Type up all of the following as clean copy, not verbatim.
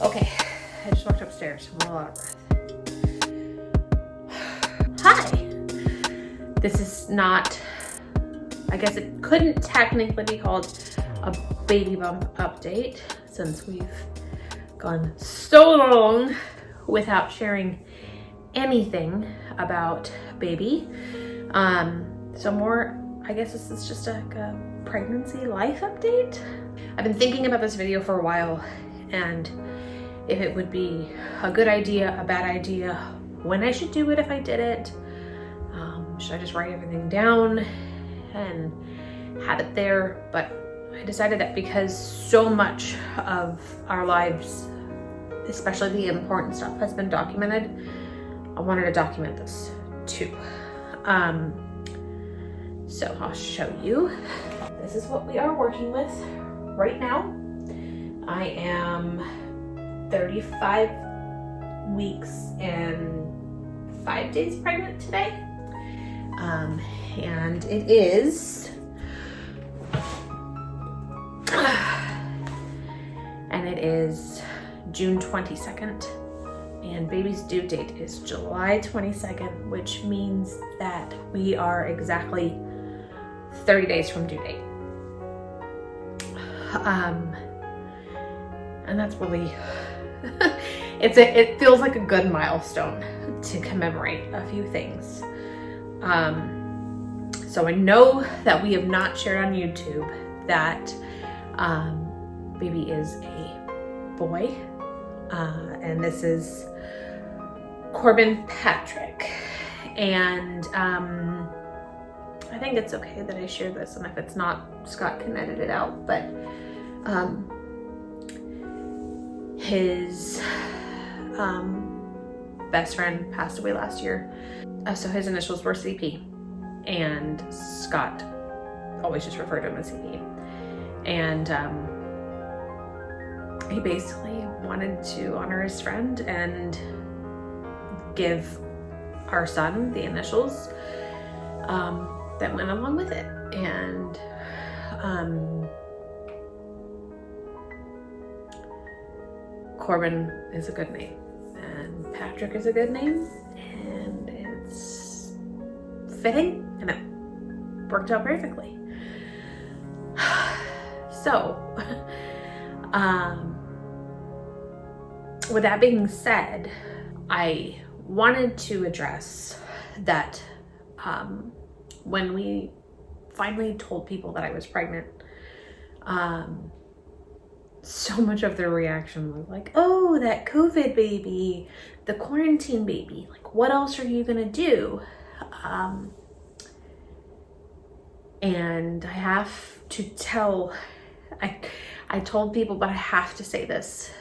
Okay, I just walked upstairs. I'm a lot of breath. Hi! This is not, I guess it couldn't technically be called a baby bump update since we've gone so long without sharing anything about baby. So more, I guess this is just like a pregnancy life update. I've been thinking about this video for a while and if it would be a good idea, a bad idea, when I should do it if I did it. Should I just write everything down and have it there? But I decided that because so much of our lives, especially the important stuff, has been documented, I wanted to document this too. So I'll show you. This is what we are working with right now. I am 35 weeks and 5 days pregnant today. And it is, June 22nd, and baby's due date is July 22nd, which means that we are exactly 30 days from due date. And that's really, it feels like a good milestone to commemorate a few things. So I know that we have not shared on YouTube that baby is a boy, and this is Corbin Patrick, and I think it's okay that I share this, and if it's not, Scott can edit it out, but his best friend passed away last year. So his initials were CP, and Scott always just referred to him as CP. And he basically wanted to honor his friend and give our son the initials that went along with it. And Corbin is a good name, and Patrick is a good name, and it's fitting, and it worked out perfectly. So, with that being said, I wanted to address that when we finally told people that I was pregnant, so much of their reaction was like, oh, that COVID baby, the quarantine baby, like what else are you gonna do? And I have to tell, I told people, but I have to say this.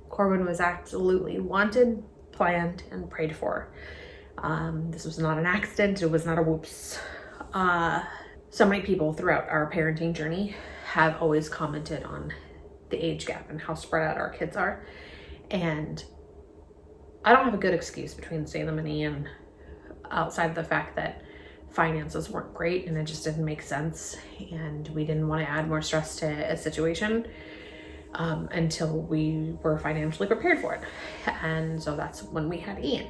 Corbin was absolutely wanted, planned, and prayed for. This was not an accident. It was not a whoops. So many people throughout our parenting journey have always commented on the age gap and how spread out our kids are. And I don't have a good excuse between Salem and Ian outside of the fact that finances weren't great and it just didn't make sense. And we didn't want to add more stress to a situation until we were financially prepared for it. And so that's when we had Ian.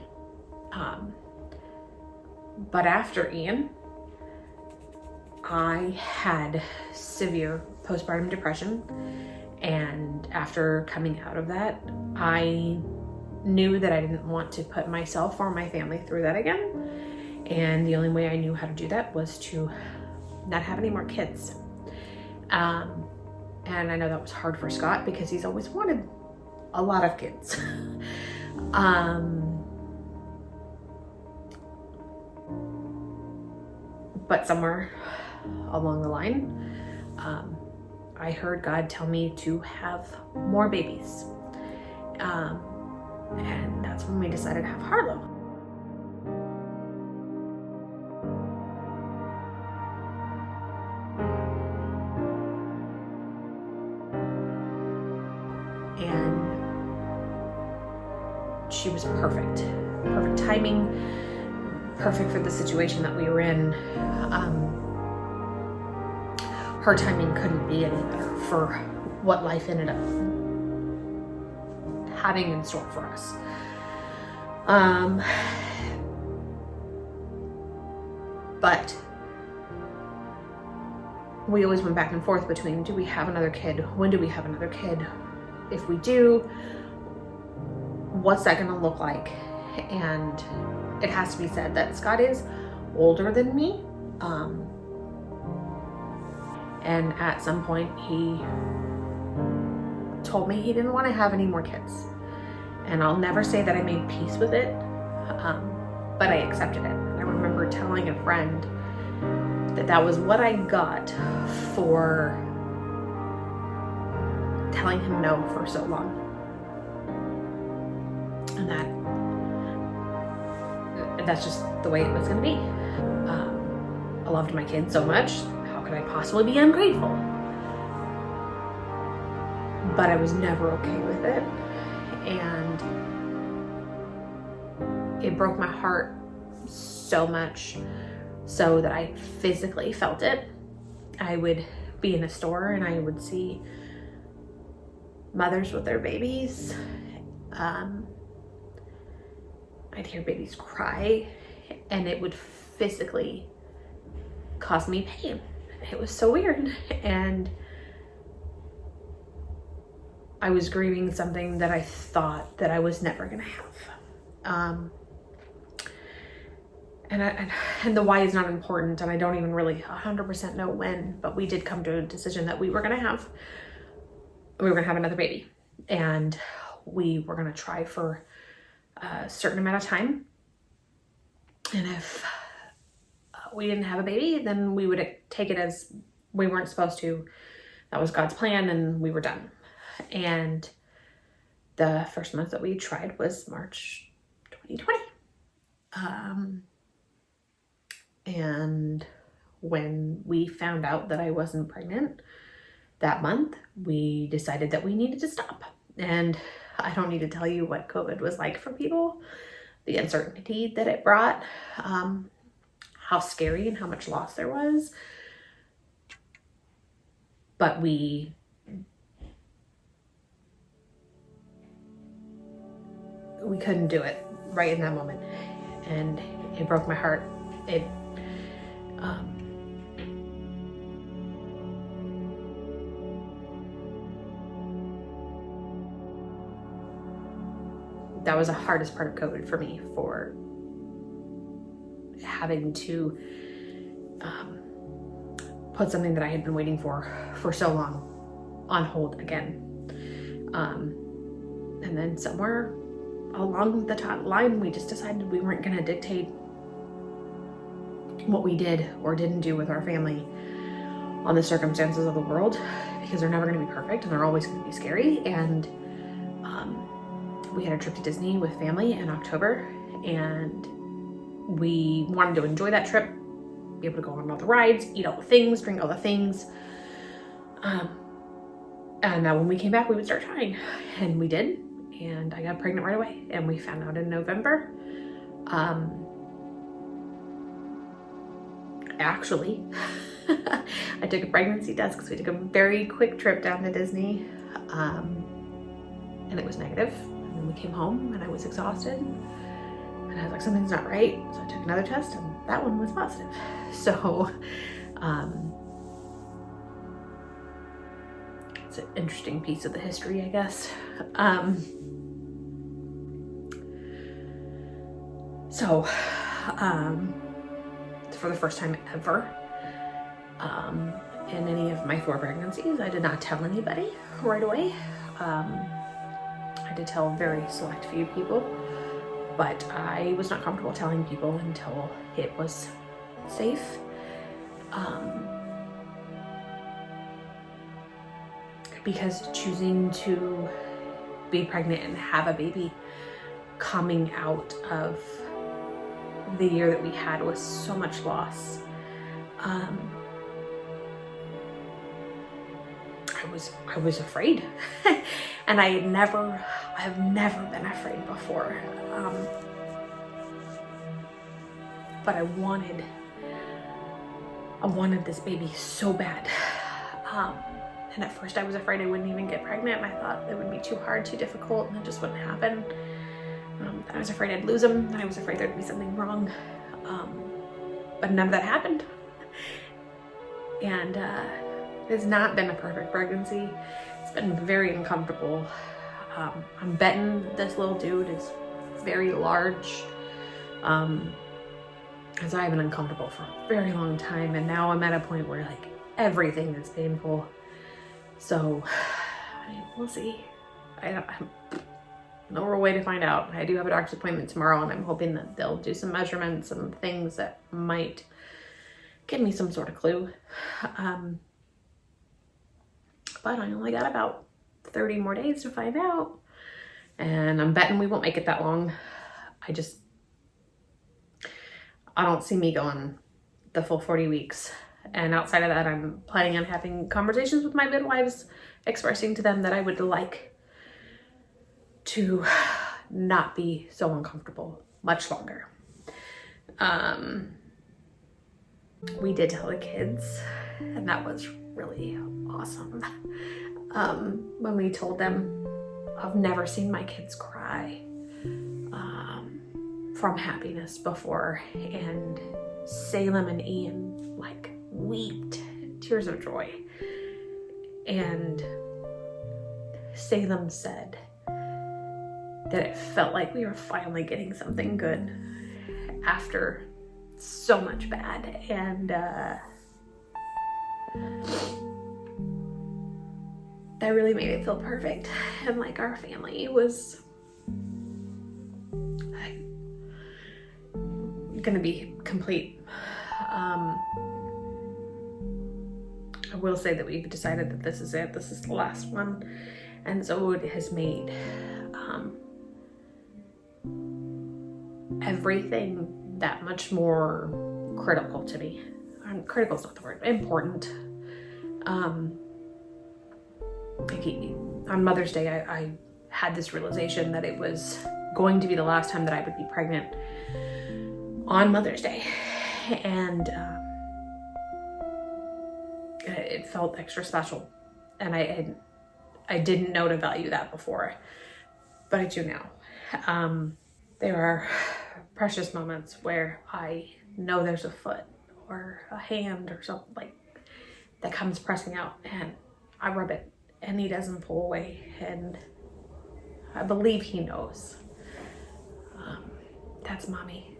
But after Ian, I had severe postpartum depression, and after coming out of that, I knew that I didn't want to put myself or my family through that again, and the only way I knew how to do that was to not have any more kids. And I know that was hard for Scott because he's always wanted a lot of kids. But somewhere along the line, I heard God tell me to have more babies. And that's when we decided to have Harlow. And she was perfect. Perfect timing, perfect for the situation that we were in. Her timing couldn't be any better for what life ended up having in store for us. But we always went back and forth between, do we have another kid? When do we have another kid? If we do, what's that gonna look like? And it has to be said that Scott is older than me. And at some point he told me he didn't want to have any more kids. And I'll never say that I made peace with it, but I accepted it. And I remember telling a friend that that was what I got for telling him no for so long. And that's just the way it was going to be. I loved my kids so much. How could I possibly be ungrateful? But I was never okay with it. And it broke my heart so much so that I physically felt it. I would be in a store and I would see mothers with their babies. I'd hear babies cry, and it would physically cause me pain. It was so weird. And I was grieving something that I thought that I was never gonna have. And the why is not important, and I don't even really 100% know when, but we did come to a decision that we were gonna have another baby, and we were gonna try for a certain amount of time. And if we didn't have a baby, then we would take it as we weren't supposed to. That was God's plan, and we were done. And the first month that we tried was March 2020. And when we found out that I wasn't pregnant that month, we decided that we needed to stop. And I don't need to tell you what COVID was like for people, the uncertainty that it brought, how scary and how much loss there was. But we couldn't do it right in that moment. And it broke my heart. That was the hardest part of COVID for me, for having to put something that I had been waiting for so long on hold again. And then somewhere along the line, we just decided we weren't going to dictate what we did or didn't do with our family on the circumstances of the world, because they're never going to be perfect and they're always going to be scary. And we had a trip to Disney with family in October, and we wanted to enjoy that trip, be able to go on all the rides, eat all the things, drink all the things. And now when we came back, we would start trying, and we did. And I got pregnant right away, and we found out in November. Actually, I took a pregnancy test because we took a very quick trip down to Disney, and it was negative. And then we came home and I was exhausted, and I was like, something's not right. So I took another test, and that one was positive. So it's an interesting piece of the history, I guess. So for the first time ever in any of my 4 pregnancies, I did not tell anybody right away. I did tell a very select few people, but I was not comfortable telling people until it was safe. Because choosing to be pregnant and have a baby coming out of the year that we had was so much loss. I was afraid, and I've never been afraid before. But I wanted this baby so bad, And at first I was afraid I wouldn't even get pregnant. I thought it would be too hard, too difficult, and it just wouldn't happen. I was afraid I'd lose him, and I was afraid there'd be something wrong. But none of that happened. And it's not been a perfect pregnancy. It's been very uncomfortable. I'm betting this little dude is very large. And so I've been uncomfortable for a very long time, and now I'm at a point where like everything is painful. So I mean, we'll see. I don't no real way to find out. I do have a doctor's appointment tomorrow, and I'm hoping that they'll do some measurements and things that might give me some sort of clue. But I only got about 30 more days to find out, and I'm betting we won't make it that long. I don't see me going the full 40 weeks. And outside of that, I'm planning on having conversations with my midwives, expressing to them that I would like to not be so uncomfortable much longer. We did tell the kids, and that was really awesome. When we told them, I've never seen my kids cry from happiness before, and Salem and Ian like wept tears of joy. And Salem said that it felt like we were finally getting something good after so much bad. And that really made it feel perfect. And like our family was gonna be complete. I will say that we've decided that this is it. This is the last one. And so it has made everything that much more critical to me. Critical is not the word, important. On Mother's Day, I had this realization that it was going to be the last time that I would be pregnant on Mother's Day. And it felt extra special. And I didn't know to value that before, but I do now. There are precious moments where I know there's a foot or a hand or something like that comes pressing out, and I rub it and he doesn't pull away, and I believe he knows. That's mommy.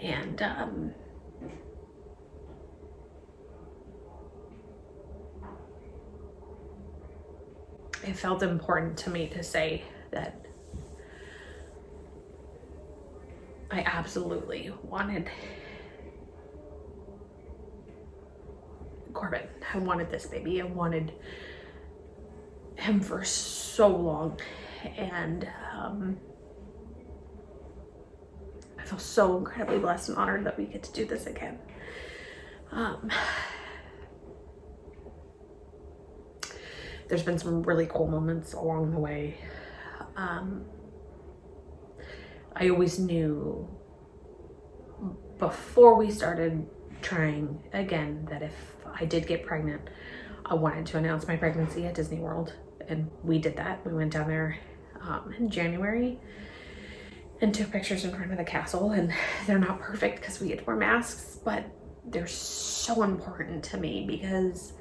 And it felt important to me to say that I absolutely wanted Corbin. I wanted this baby. I wanted him for so long. And I feel so incredibly blessed and honored that we get to do this again. There's been some really cool moments along the way. I always knew before we started trying again that if I did get pregnant, I wanted to announce my pregnancy at Disney World, and we did that. We went down there in January and took pictures in front of the castle, and they're not perfect because we had to wear masks, but they're so important to me because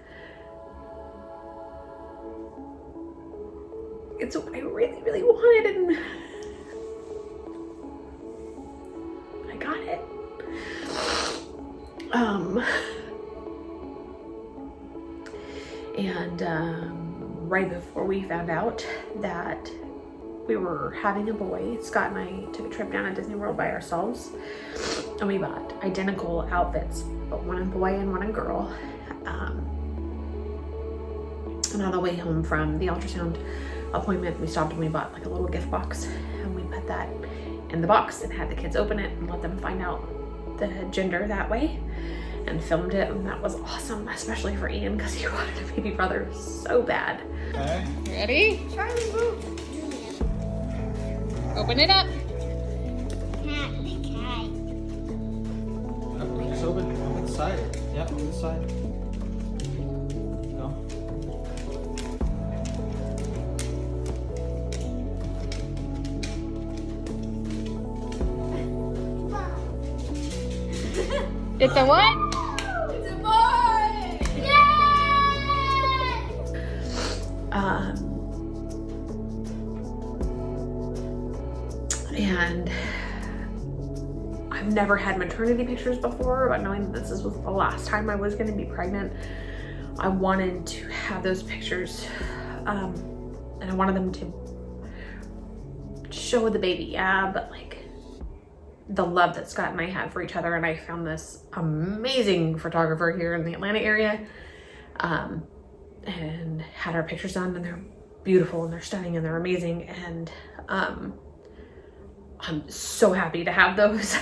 it's what I really, really wanted, and I got it. Right before we found out that we were having a boy, Scott and I took a trip down to Disney World by ourselves, and we bought identical outfits, but one a boy and one a girl. And on the way home from the ultrasound appointment, we stopped and we bought like a little gift box, and we put that in the box and had the kids open it and let them find out the gender that way, and filmed it, and that was awesome, especially for Ian because he wanted a baby brother so bad. Okay. Ready? Charlie, move. Open it up. Just open the side. Yeah, open the side. Go. It's a what? It's a boy! Yay! And I've never had maternity pictures before, but knowing that this was the last time I was going to be pregnant, I wanted to have those pictures, and I wanted them to show the baby, yeah, but like the love that Scott and I have for each other. And I found this amazing photographer here in the Atlanta area, and had our pictures done, and they're beautiful and they're stunning and they're amazing. And I'm so happy to have those.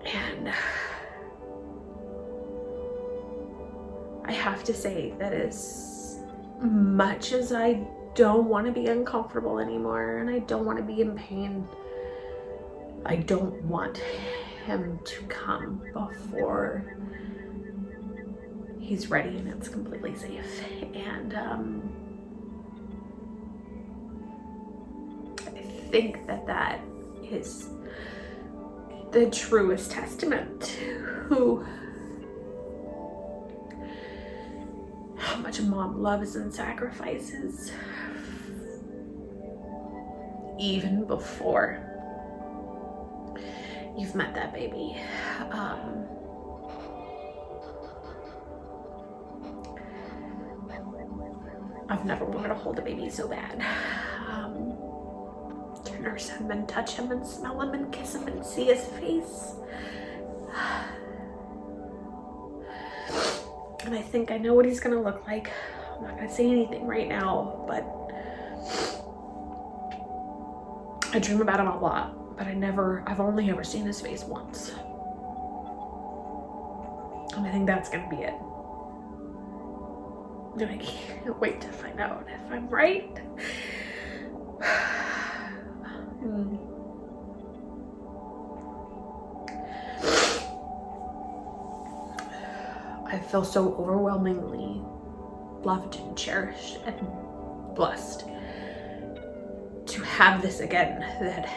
And I have to say that as much as I don't want to be uncomfortable anymore and I don't want to be in pain, I don't want him to come before he's ready and it's completely safe. And I think that is the truest testament to how much a mom loves and sacrifices even before you've met that baby. I've never wanted to hold a baby so bad. To nurse him and touch him and smell him and kiss him and see his face. And I think I know what he's gonna look like. I'm not gonna say anything right now, but I dream about him a lot, but I've only ever seen his face once. And I think that's gonna be it. And I can't wait to find out if I'm right. I feel so overwhelmingly loved and cherished and blessed to have this again, that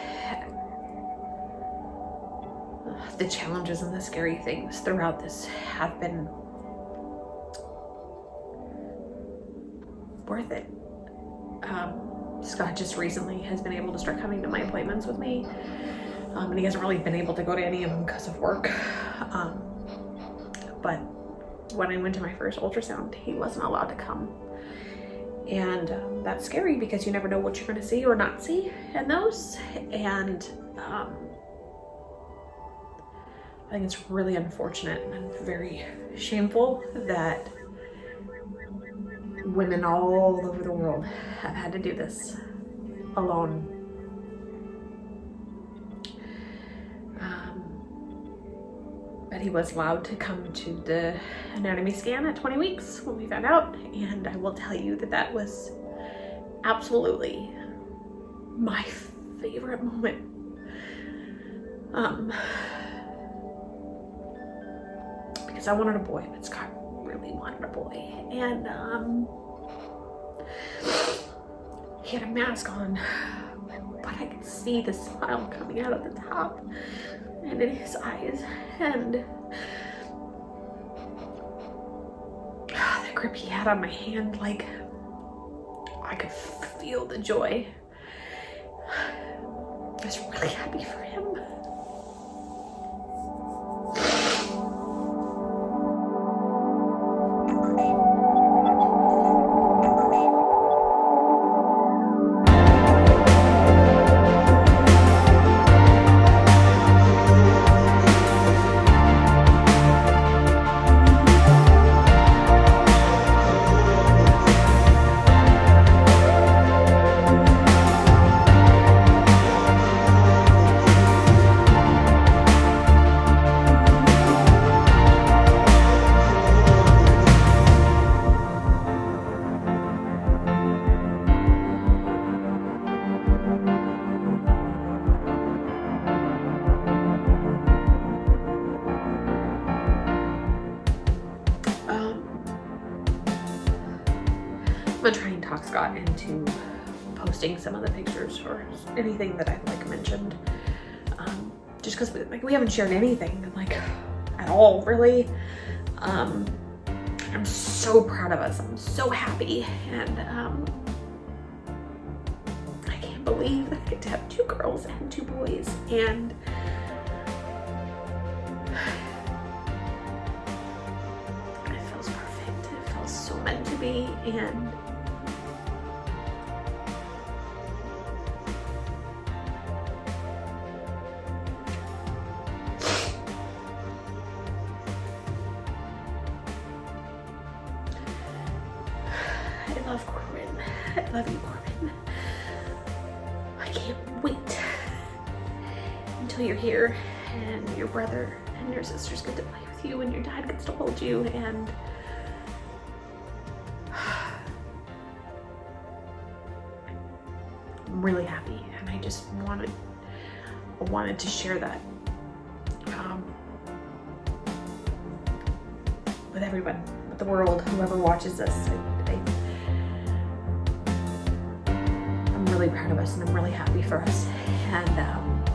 the challenges and the scary things throughout this have been worth it. Scott just recently has been able to start coming to my appointments with me, and he hasn't really been able to go to any of them because of work. But when I went to my first ultrasound, he wasn't allowed to come. And that's scary because you never know what you're going to see or not see in those. And I think it's really unfortunate and very shameful that women all over the world have had to do this alone. But he was allowed to come to the anatomy scan at 20 weeks when we found out, and I will tell you that was absolutely my favorite moment. Because I wanted a boy, but Scott really wanted a boy, and he had a mask on, but I could see the smile coming out of the top and in his eyes, and the grip he had on my hand, like I could feel the joy. I was really happy for him. talk Scott into posting some of the pictures or anything that I've like mentioned. Just because we haven't shared anything like at all really. I'm so proud of us. I'm so happy, and I can't believe that I get to have 2 girls and 2 boys, and it feels perfect. It feels so meant to be, and I love Corbin. I love you, Corbin. I can't wait until you're here and your brother and your sisters get to play with you and your dad gets to hold you, and I'm really happy, and I just wanted to share that with everyone, with the world, whoever watches this. I'm really proud of us, and I'm really happy for us, and